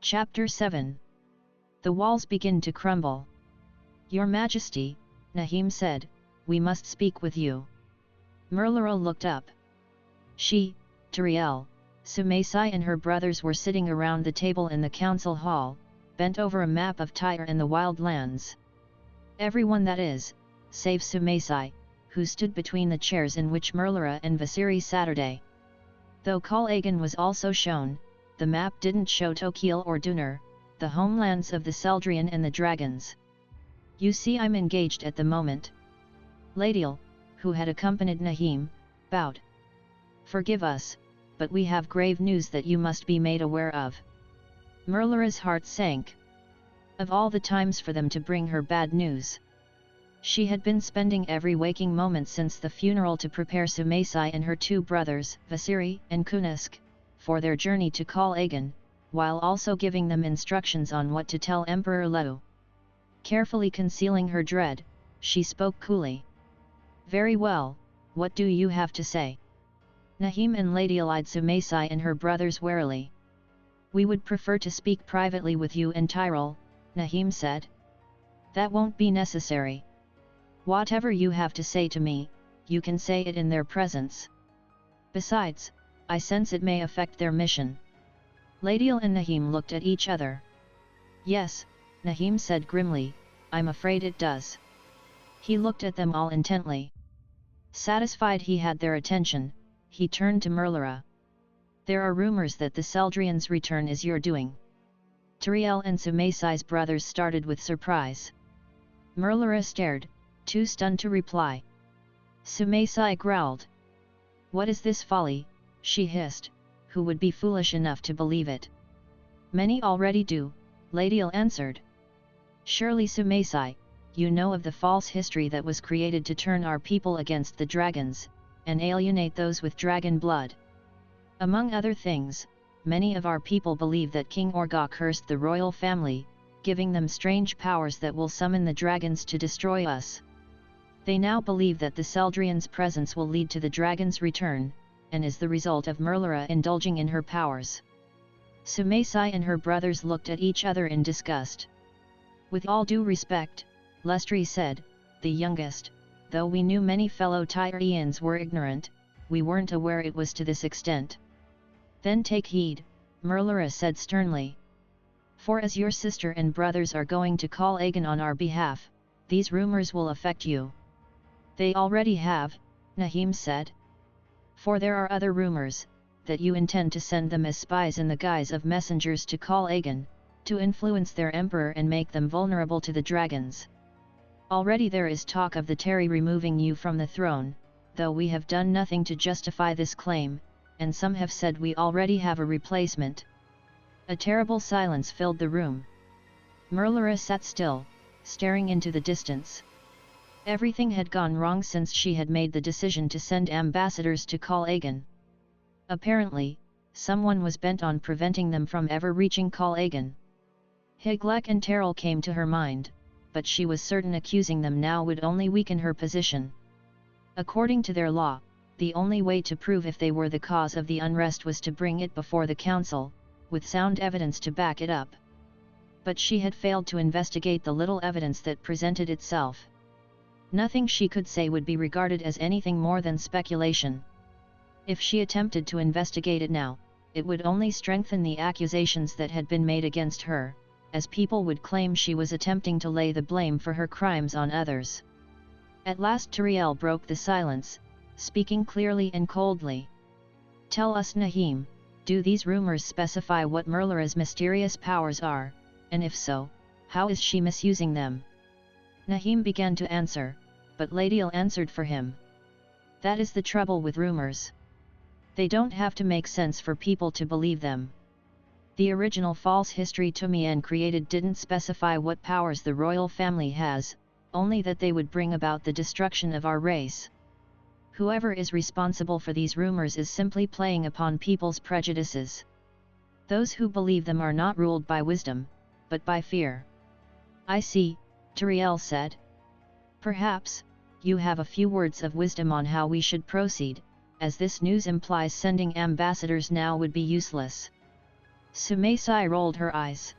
Chapter 7. The walls begin to crumble. Your Majesty, Nahim said, we must speak with you. Merlara looked up. She, Tyor, Sumaisai and her brothers were sitting around the table in the council hall, bent over a map of Tyor and the wild lands. Everyone, that is, save Sumaisai, who stood between the chairs in which Merlara and Vasiri sat. Though Callagan was also shown, the map didn't show Tokil or Dunar, the homelands of the Seldrian and the dragons. You see, I'm engaged at the moment. Ladiel, who had accompanied Nahim, bowed. Forgive us, but we have grave news that you must be made aware of. Merlara's heart sank. Of all the times for them to bring her bad news. She had been spending every waking moment since the funeral to prepare Sumaisai and her two brothers, Vasiri and Kunusk, for their journey to Callagan, while also giving them instructions on what to tell Emperor Leu. Carefully concealing her dread, she spoke coolly. Very well, what do you have to say? Nahim and Ladiel eyed Sumaisai and her brothers warily. We would prefer to speak privately with you and Tyrol, Nahim said. That won't be necessary. Whatever you have to say to me, you can say it in their presence. Besides, I sense it may affect their mission. Ladiel and Nahim looked at each other. Yes, Nahim said grimly, I'm afraid it does. He looked at them all intently. Satisfied he had their attention, he turned to Merlara. There are rumors that the Seldrian's return is your doing. Tyor and Sumaisai's brothers started with surprise. Merlara stared, too stunned to reply. Sumaisai growled. What is this folly, she hissed, who would be foolish enough to believe it? Many already do, Ladiel answered. Surely Sumaisai, you know of the false history that was created to turn our people against the dragons, and alienate those with dragon blood. Among other things, many of our people believe that King Orga cursed the royal family, giving them strange powers that will summon the dragons to destroy us. They now believe that the Seldrian's presence will lead to the dragon's return, and is the result of Merlara indulging in her powers. Sumaisai and her brothers looked at each other in disgust. With all due respect, Lustri said, the youngest, though we knew many fellow Tyrians were ignorant, we weren't aware it was to this extent. Then take heed, Merlara said sternly. For as your sister and brothers are going to Callagan on our behalf, these rumors will affect you. They already have, Nahim said. For there are other rumors, that you intend to send them as spies in the guise of messengers to Callagan, to influence their emperor and make them vulnerable to the dragons. Already there is talk of the Terry removing you from the throne, though we have done nothing to justify this claim, and some have said we already have a replacement. A terrible silence filled the room. Merlara sat still, staring into the distance. Everything had gone wrong since she had made the decision to send ambassadors to Callagan. Apparently, someone was bent on preventing them from ever reaching Callagan. Higlek and Terrell came to her mind, but she was certain accusing them now would only weaken her position. According to their law, the only way to prove if they were the cause of the unrest was to bring it before the council, with sound evidence to back it up. But she had failed to investigate the little evidence that presented itself. Nothing she could say would be regarded as anything more than speculation. If she attempted to investigate it now, it would only strengthen the accusations that had been made against her, as people would claim she was attempting to lay the blame for her crimes on others. At last Tyor broke the silence, speaking clearly and coldly. Tell us, Nahim, do these rumors specify what Merlara's mysterious powers are, and if so, how is she misusing them? Nahim began to answer, but Ladiel answered for him. That is the trouble with rumors. They don't have to make sense for people to believe them. The original false history Tumian created didn't specify what powers the royal family has, only that they would bring about the destruction of our race. Whoever is responsible for these rumors is simply playing upon people's prejudices. Those who believe them are not ruled by wisdom, but by fear. I see, Tyor said. Perhaps, you have a few words of wisdom on how we should proceed, as this news implies sending ambassadors now would be useless. Sumaisai rolled her eyes.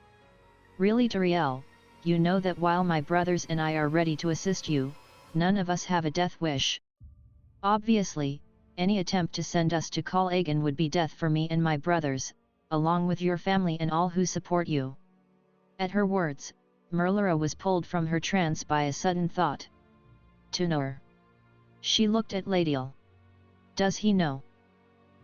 Really, Tyor, you know that while my brothers and I are ready to assist you, none of us have a death wish. Obviously, any attempt to send us to Callagan would be death for me and my brothers, along with your family and all who support you. At her words, Merlara was pulled from her trance by a sudden thought. Tyor. She looked at Ladiel. Does he know?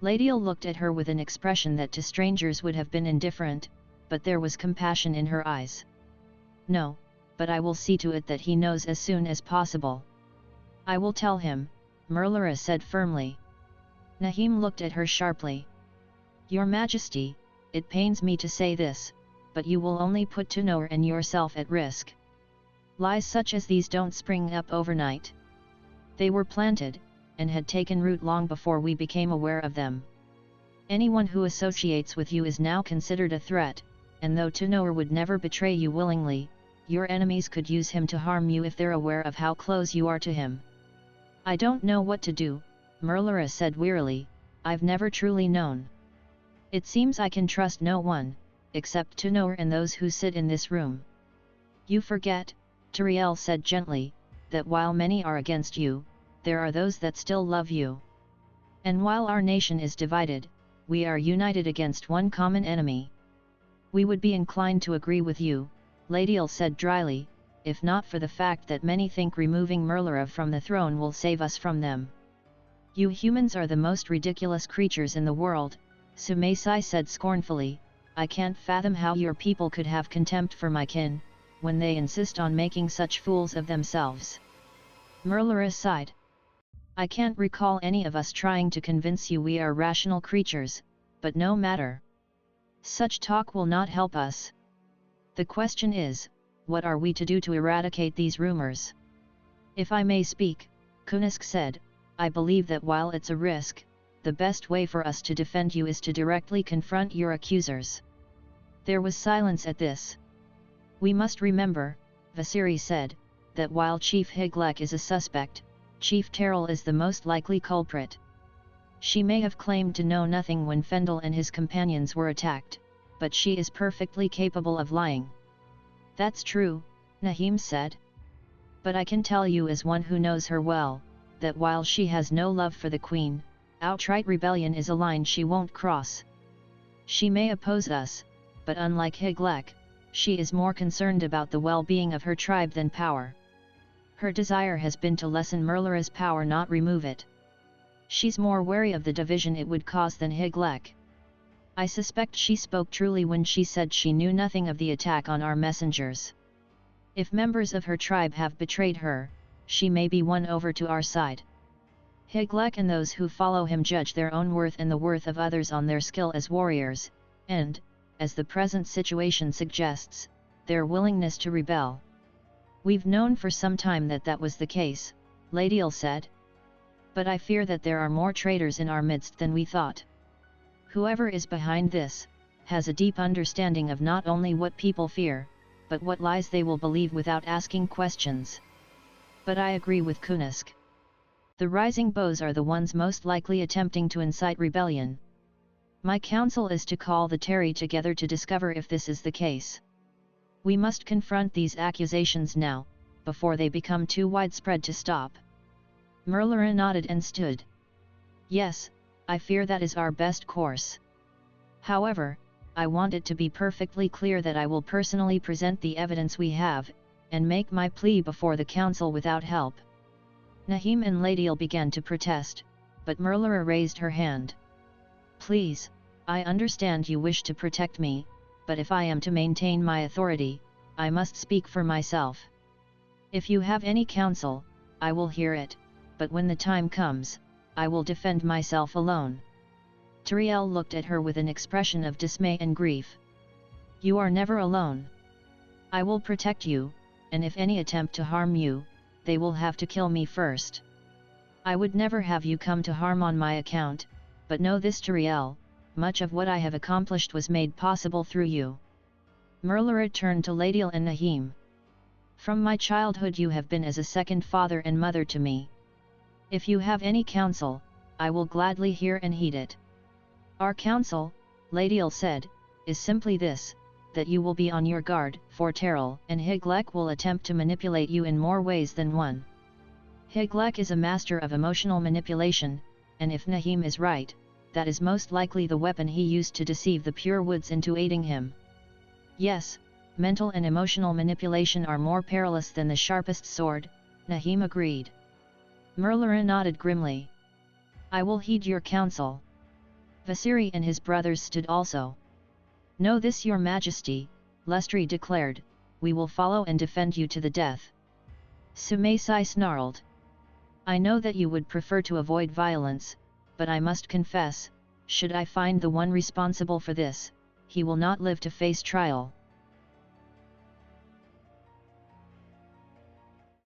Ladiel looked at her with an expression that to strangers would have been indifferent, but there was compassion in her eyes. No, but I will see to it that he knows as soon as possible. I will tell him, Merlara said firmly. Nahim looked at her sharply. Your Majesty, it pains me to say this, but you will only put Tyor and yourself at risk. Lies such as these don't spring up overnight. They were planted, and had taken root long before we became aware of them. Anyone who associates with you is now considered a threat, and though Tyor would never betray you willingly, your enemies could use him to harm you if they're aware of how close you are to him. I don't know what to do, Merlara said wearily, I've never truly known. It seems I can trust no one, except Tyor and those who sit in this room. You forget, Tyor said gently, that while many are against you, there are those that still love you. And while our nation is divided, we are united against one common enemy. We would be inclined to agree with you, Ladiel said dryly, if not for the fact that many think removing Merlara from the throne will save us from them. You humans are the most ridiculous creatures in the world, Sumaisai said scornfully, I can't fathom how your people could have contempt for my kin, when they insist on making such fools of themselves. Merlara sighed. I can't recall any of us trying to convince you we are rational creatures, but no matter. Such talk will not help us. The question is, what are we to do to eradicate these rumors? If I may speak, Kunisk said, I believe that while it's a risk, the best way for us to defend you is to directly confront your accusers. There was silence at this. We must remember, Vasiri said, that while Chief Higlek is a suspect, Chief Terrell is the most likely culprit. She may have claimed to know nothing when Fendel and his companions were attacked, but she is perfectly capable of lying. That's true, Nahim said. But I can tell you as one who knows her well, that while she has no love for the Queen, outright rebellion is a line she won't cross. She may oppose us, but unlike Higlek, she is more concerned about the well-being of her tribe than power. Her desire has been to lessen Merlara's power, not remove it. She's more wary of the division it would cause than Higlek. I suspect she spoke truly when she said she knew nothing of the attack on our messengers. If members of her tribe have betrayed her, she may be won over to our side. Higlek and those who follow him judge their own worth and the worth of others on their skill as warriors, and, as the present situation suggests, their willingness to rebel. We've known for some time that that was the case, Ladiel said. But I fear that there are more traitors in our midst than we thought. Whoever is behind this, has a deep understanding of not only what people fear, but what lies they will believe without asking questions. But I agree with Kunisk. The rising bows are the ones most likely attempting to incite rebellion. My counsel is to call the Terry together to discover if this is the case. We must confront these accusations now, before they become too widespread to stop. Merlara nodded and stood. Yes, I fear that is our best course. However, I want it to be perfectly clear that I will personally present the evidence we have, and make my plea before the council without help. Nahim and Ladiel began to protest, but Merlara raised her hand. Please, I understand you wish to protect me, but if I am to maintain my authority, I must speak for myself. If you have any counsel, I will hear it, but when the time comes, I will defend myself alone. Tyor looked at her with an expression of dismay and grief. You are never alone. I will protect you, and if any attempt to harm you, they will have to kill me first. I would never have you come to harm on my account, but know this, Tyor, much of what I have accomplished was made possible through you. Merlara turned to Ladiel and Nahim. From my childhood you have been as a second father and mother to me. If you have any counsel, I will gladly hear and heed it. Our counsel, Ladiel said, is simply this, that you will be on your guard, for Tyrell and Higlek will attempt to manipulate you in more ways than one. Higlek is a master of emotional manipulation, and if Nahim is right, that is most likely the weapon he used to deceive the Pure Woods into aiding him. Yes, mental and emotional manipulation are more perilous than the sharpest sword, Nahim agreed. Merlara nodded grimly. I will heed your counsel. Vasiri and his brothers stood also. Know this, your majesty, Lestri declared, we will follow and defend you to the death. Sumaisai snarled. I know that you would prefer to avoid violence, but I must confess, should I find the one responsible for this, he will not live to face trial.